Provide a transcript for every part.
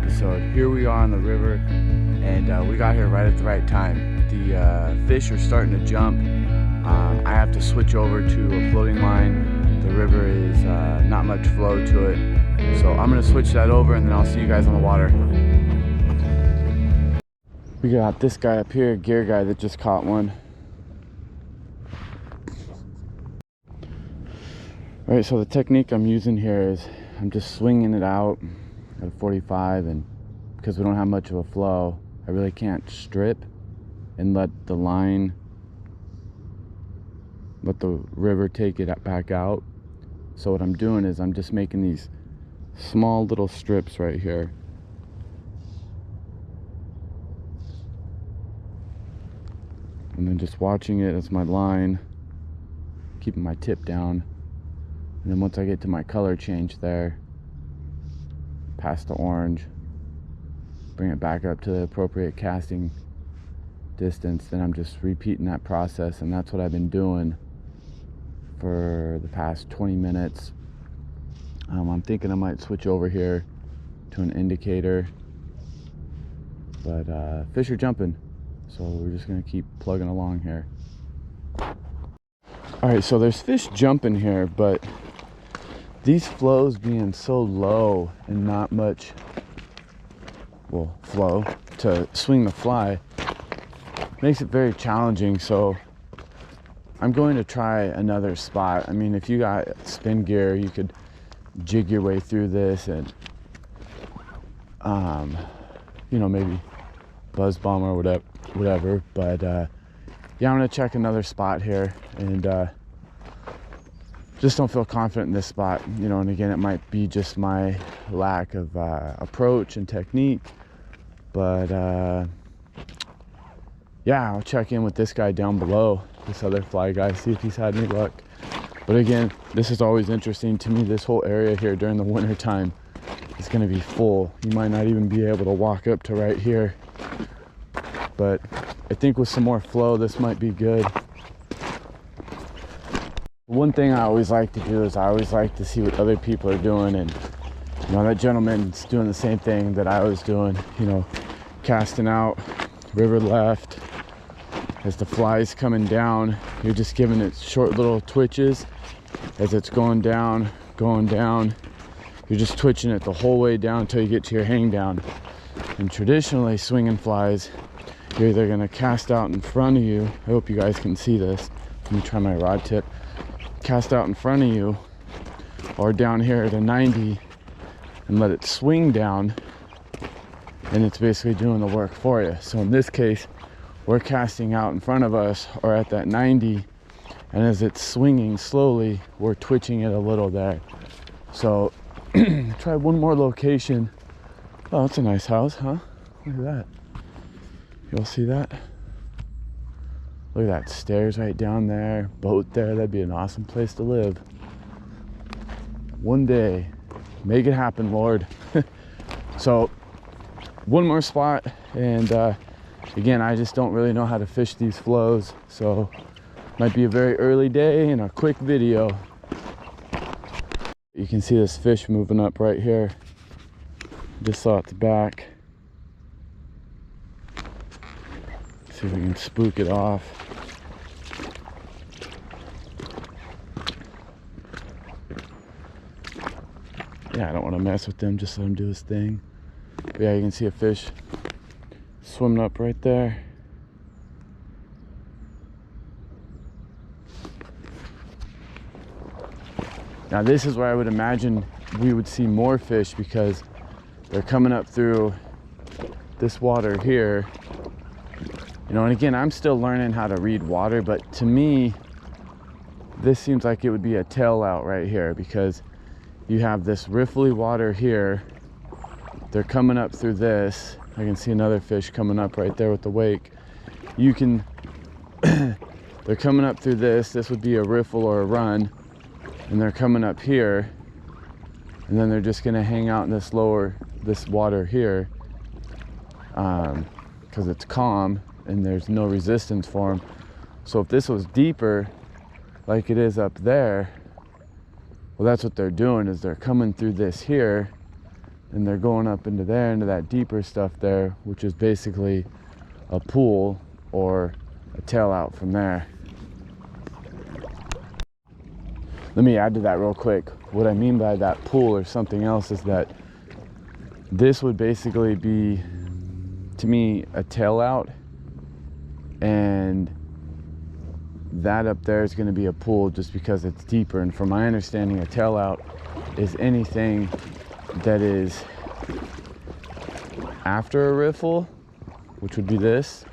episode. Here we are on the river, and we got here right at the right time. The fish are starting to jump. I have to switch over to a floating line. The river is not much flow to it, so I'm gonna switch that over and then I'll see you guys on the water. We got this guy up here, Gear Guy, that just caught one. Alright, so the technique I'm using here is I'm just swinging it out at a 45, and because we don't have much of a flow, I really can't strip and let the river take it back out. So what I'm doing is I'm just making these small little strips right here. And then just watching it as my line, keeping my tip down. And then once I get to my color change there, past the orange, bring it back up to the appropriate casting distance, then I'm just repeating that process. And that's what I've been doing for the past 20 minutes. I'm thinking I might switch over here to an indicator, but fish are jumping, so we're just gonna keep plugging along here. All right, so there's fish jumping here, but these flows being so low and not much, well, flow to swing the fly makes it very challenging. So I'm going to try another spot. I mean, if you got spin gear, you could jig your way through this and you know, maybe buzz bomb or whatever. But yeah, I'm gonna check another spot here, and just don't feel confident in this spot, you know. And again, it might be just my lack of approach and technique, but yeah, I'll check in with this guy down below, this other fly guy, see if he's had any luck. But again, this is always interesting to me. This whole area here during the winter time is going to be full. You might not even be able to walk up to right here, but I think with some more flow, this might be good. One thing I always like to do is I always like to see what other people are doing, and you know, that gentleman's doing the same thing that I was doing, you know, casting out, river left. As the fly's coming down, you're just giving it short little twitches as it's going down. You're just twitching it the whole way down until you get to your hang down. And traditionally, swinging flies, you're either gonna cast out in front of you. I hope you guys can see this. Let me try my rod tip. Cast out in front of you, or down here at a 90 and let it swing down, and it's basically doing the work for you. So in this case, we're casting out in front of us or at that 90, and as it's swinging slowly, we're twitching it a little there. So try one more location. Oh, it's a nice house, huh? Look at that. You'll see that? Look at that, stairs right down there, boat there. That'd be an awesome place to live. One day, make it happen, Lord. So one more spot, and again, I just don't really know how to fish these flows, so might be a very early day and a quick video. You can see this fish moving up right here. Just saw its back. See if we can spook it off. Yeah, I don't want to mess with them, just let him do his thing. But yeah, you can see a fish swimming up right there. Now this is where I would imagine we would see more fish, because they're coming up through this water here. You know, and again, I'm still learning how to read water, but to me, this seems like it would be a tail out right here, because you have this riffly water here. They're coming up through this. I can see another fish coming up right there with the wake. You can, they're coming up through this. This would be a riffle or a run, and they're coming up here, and then they're just gonna hang out in this water here, because it's calm and there's no resistance for them. So if this was deeper, like it is up there, well, that's what they're doing, is they're coming through this here, and they're going up into there, into that deeper stuff there, which is basically a pool or a tail out from there. Let me add to that real quick. What I mean by that pool or something else is that this would basically be, to me, a tail out, and that up there is going to be a pool just because it's deeper. And from my understanding, a tail out is anything that is after a riffle, which would be this,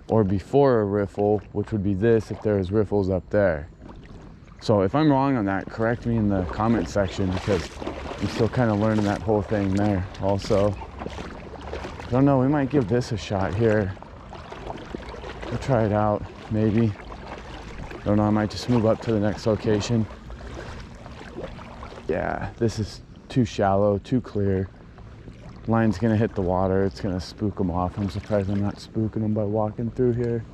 or before a riffle, which would be this if there's riffles up there. So if I'm wrong on that, correct me in the comment section, because I'm still kind of learning that whole thing there also. I don't know, we might give this a shot here. We'll try it out, maybe. Don't know, I might just move up to the next location. Yeah, this is too shallow, too clear. Line's gonna hit the water, it's gonna spook them off. I'm surprised I'm not spooking them by walking through here.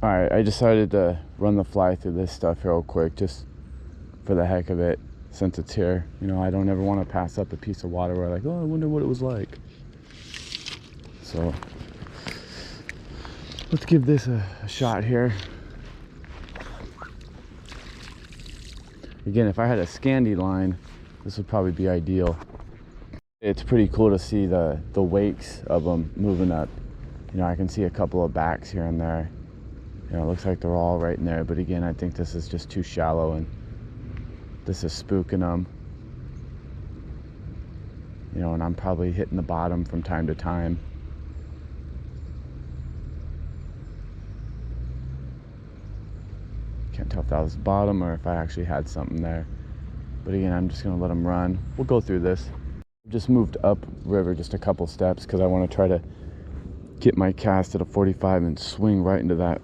All right, I decided to run the fly through this stuff real quick, just for the heck of it, since it's here. You know, I don't ever want to pass up a piece of water where I'm like, oh, I wonder what it was like. So, let's give this a shot here. Again, if I had a Scandi line, this would probably be ideal. It's pretty cool to see the wakes of them moving up. You know, I can see a couple of backs here and there. You know, it looks like they're all right in there, but again, I think this is just too shallow and this is spooking them. You know, and I'm probably hitting the bottom from time to time. Can't tell if that was the bottom or if I actually had something there. But again, I'm just gonna let them run. We'll go through this. Just moved up river just a couple steps because I want to try to get my cast at a 45 and swing right into that.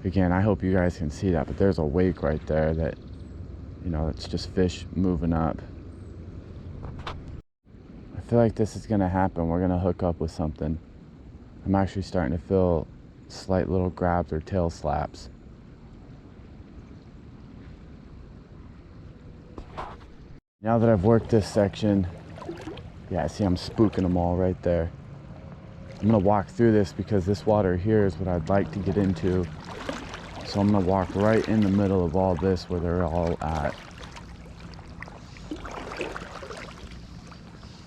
Again, I hope you guys can see that, but there's a wake right there that, you know, it's just fish moving up. I feel like this is gonna happen. We're gonna hook up with something. I'm actually starting to feel slight little grabs or tail slaps. Now that I've worked this section, yeah, see, I'm spooking them all right there. I'm gonna walk through this because this water here is what I'd like to get into. So I'm gonna walk right in the middle of all this where they're all at.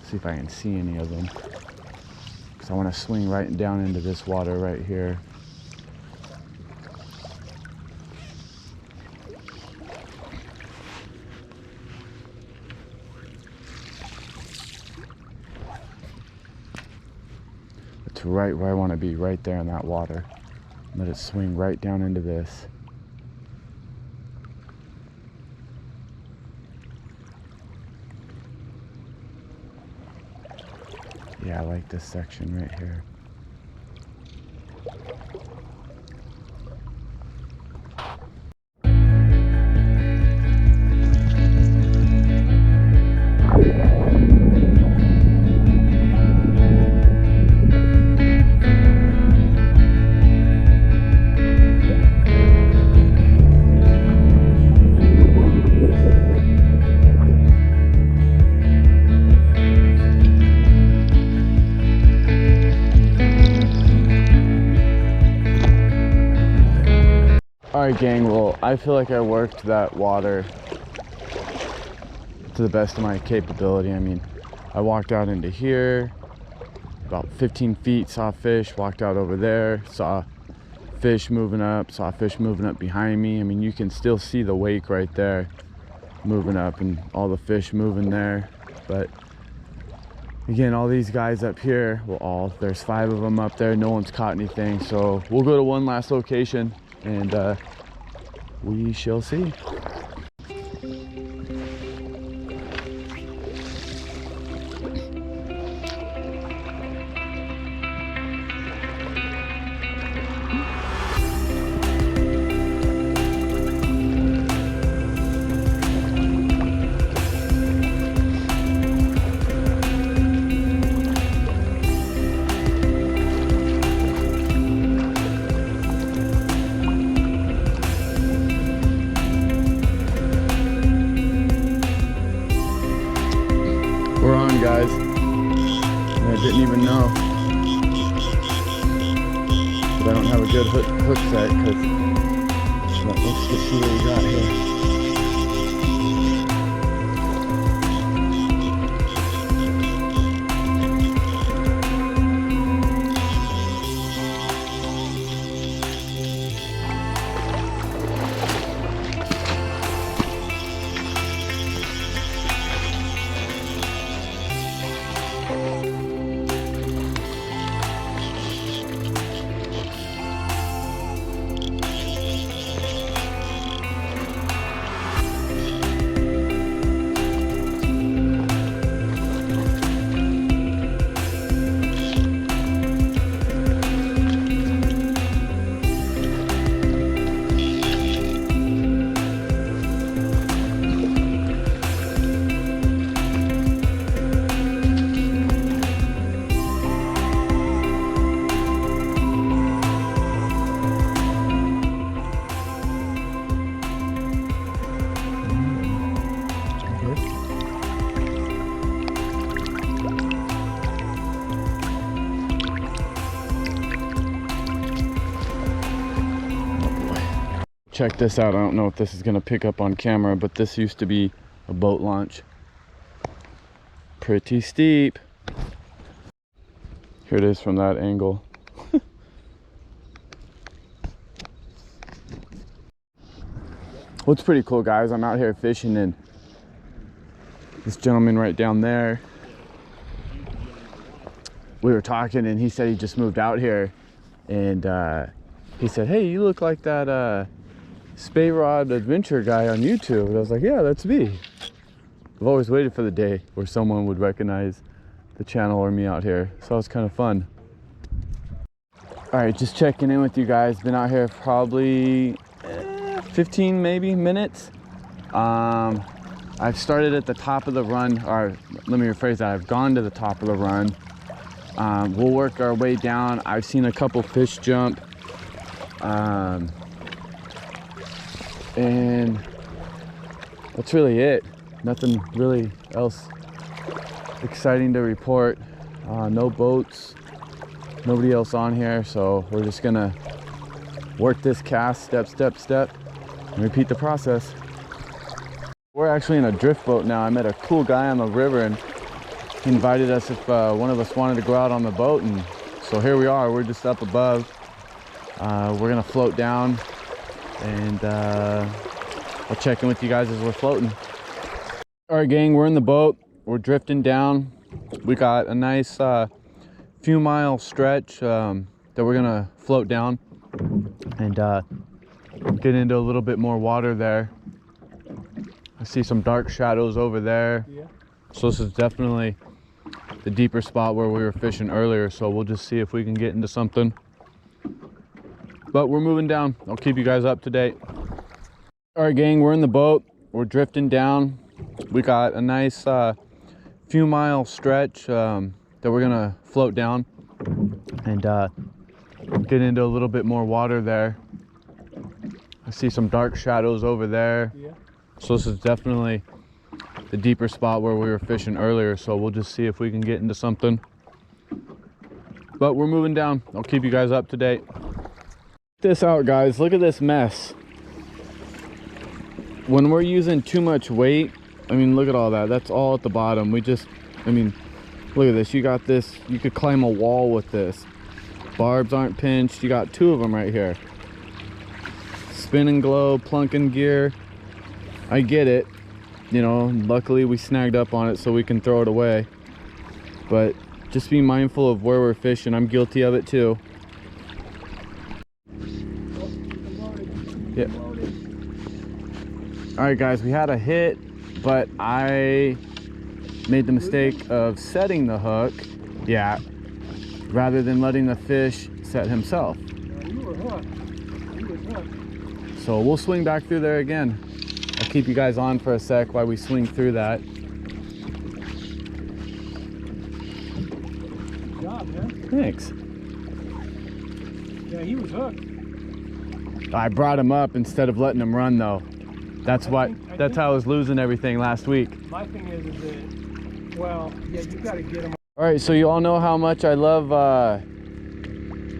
See if I can see any of them. Because I want to swing right down into this water right here. It's right where I want to be, right there in that water. Let it swing right down into this. Yeah, I like this section right here. Alright gang, well, I feel like I worked that water to the best of my capability. I mean, I walked out into here, about 15 feet, saw fish, walked out over there, saw fish moving up, saw fish moving up behind me. I mean, you can still see the wake right there moving up and all the fish moving there. But again, all these guys up here, well, there's 5 of them up there, no one's caught anything. So we'll go to one last location and we shall see. fishing, guys. And I didn't even know. But I don't have a good hook set, because let's just see what we got here. Check this out. I don't know if this is going to pick up on camera, but this used to be a boat launch. Pretty steep. Here it is from that angle. Well, it's pretty cool, guys. I'm out here fishing, and this gentleman right down there, we were talking, and he said he just moved out here, and he said, hey, you look like that Spey Rod Adventure guy on YouTube. And I was like, yeah, that's me. I've always waited for the day where someone would recognize the channel or me out here, so it was kind of fun. All right, just checking in with you guys. Been out here probably 15 maybe minutes. I've started at the top of the run, or let me rephrase that, I've gone to the top of the run. We'll work our way down. I've seen a couple fish jump, and that's really it. Nothing really else exciting to report. No boats, nobody else on here, so we're just gonna work this cast step, and repeat the process. We're actually in a drift boat now. I met a cool guy on the river, and he invited us if one of us wanted to go out on the boat, and so here we are. We're just up above. We're gonna float down, and I'll check in with you guys as we're floating. All right, gang, we're in the boat. We're drifting down. We got a nice few mile stretch that we're gonna float down and get into a little bit more water there. I see some dark shadows over there. Yeah. So this is definitely the deeper spot where we were fishing earlier, so we'll just see if we can get into something. But we're moving down. I'll keep you guys up to date. All right, gang, we're in the boat. We're drifting down. We got a nice few mile stretch that we're gonna float down and get into a little bit more water there. I see some dark shadows over there. Yeah. So this is definitely the deeper spot where we were fishing earlier, so we'll just see if we can get into something. But we're moving down. I'll keep you guys up to date. Check this out, guys. Look at this mess. When we're using too much weight, I mean, look at all that. That's all at the bottom. Look at this. You got this. You could climb a wall with this. Barbs aren't pinched. You got two of them right here. Spin and glow, plunking gear. I get it. You know, luckily we snagged up on it so we can throw it away. But just be mindful of where we're fishing. I'm guilty of it too. Yeah. All right, guys, we had a hit, but I made the mistake of setting the hook, yeah, rather than letting the fish set himself. You were hooked. You were hooked. So we'll swing back through there again. I'll keep you guys on for a sec while we swing through that. Good job, man. Thanks. Yeah, he was hooked. I brought him up instead of letting him run, though. That's how I was losing everything last week. My thing is that Well, yeah, you gotta get them. All right, so you all know how much I love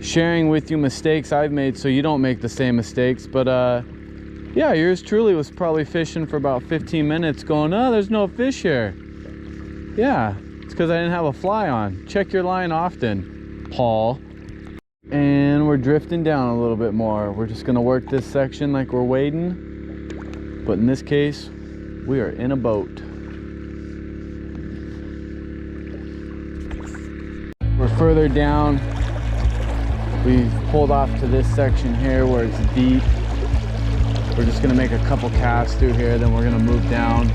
sharing with you mistakes I've made so you don't make the same mistakes. But yeah, yours truly was probably fishing for about 15 minutes going, oh, there's no fish here. Yeah, it's because I didn't have a fly on. Check your line often, Paul. And we're drifting down a little bit more. We're just gonna work this section like we're wading. But in this case, we are in a boat. We're further down. We've pulled off to this section here where it's deep. We're just gonna make a couple casts through here, then we're gonna move down.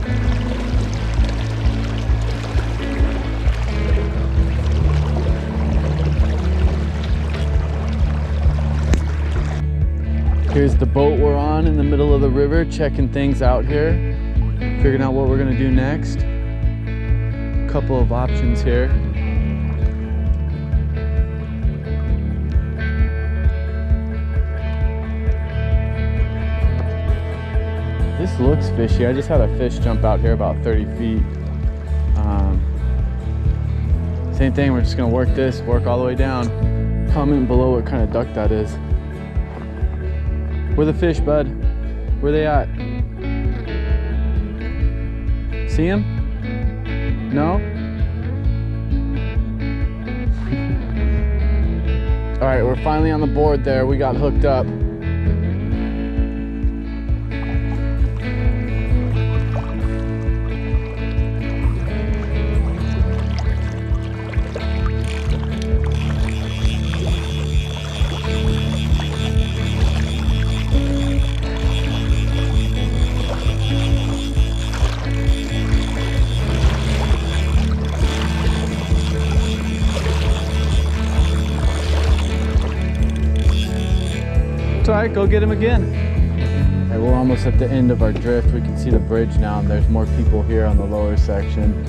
Here's the boat we're on in the middle of the river, checking things out here, figuring out what we're gonna do next. Couple of options here. This looks fishy. I just had a fish jump out here about 30 feet. Same thing, we're just gonna work this, work all the way down. Comment below what kind of duck that is. Where the fish, bud? Where they at? See him? No? All right, we're finally on the board there. We got hooked up. It's all right, go get him again. All right, we're almost at the end of our drift. We can see the bridge now, and there's more people here on the lower section.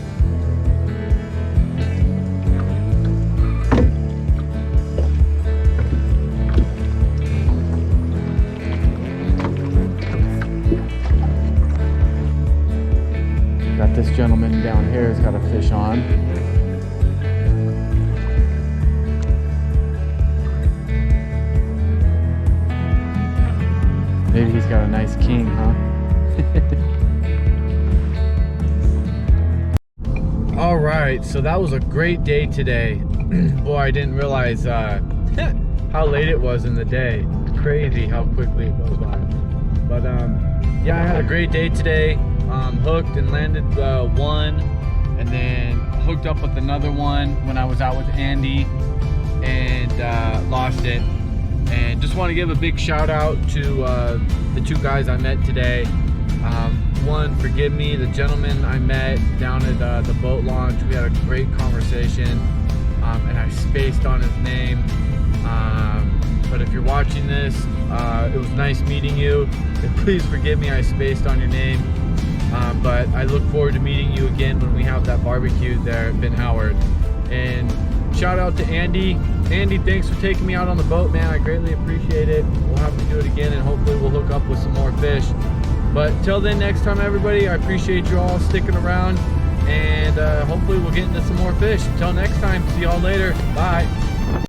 Got this gentleman down here who's got a fish on. Maybe he's got a nice king, huh? All right, so that was a great day today. Boy, I didn't realize how late it was in the day. It's crazy how quickly it goes by. But yeah, I had a great day today. Hooked and landed one, and then hooked up with another one when I was out with Andy, and lost it. And just want to give a big shout out to the two guys I met today. One, forgive me, the gentleman I met down at the boat launch. We had a great conversation, and I spaced on his name. But if you're watching this, it was nice meeting you. Please forgive me, I spaced on your name. But I look forward to meeting you again when we have that barbecue there at Ben Howard. And shout out to Andy. Andy, thanks for taking me out on the boat, man. I greatly appreciate it. We'll have to do it again, and hopefully we'll hook up with some more fish. But till then, next time, everybody, I appreciate you all sticking around, and hopefully we'll get into some more fish. Until next time, see y'all later. Bye.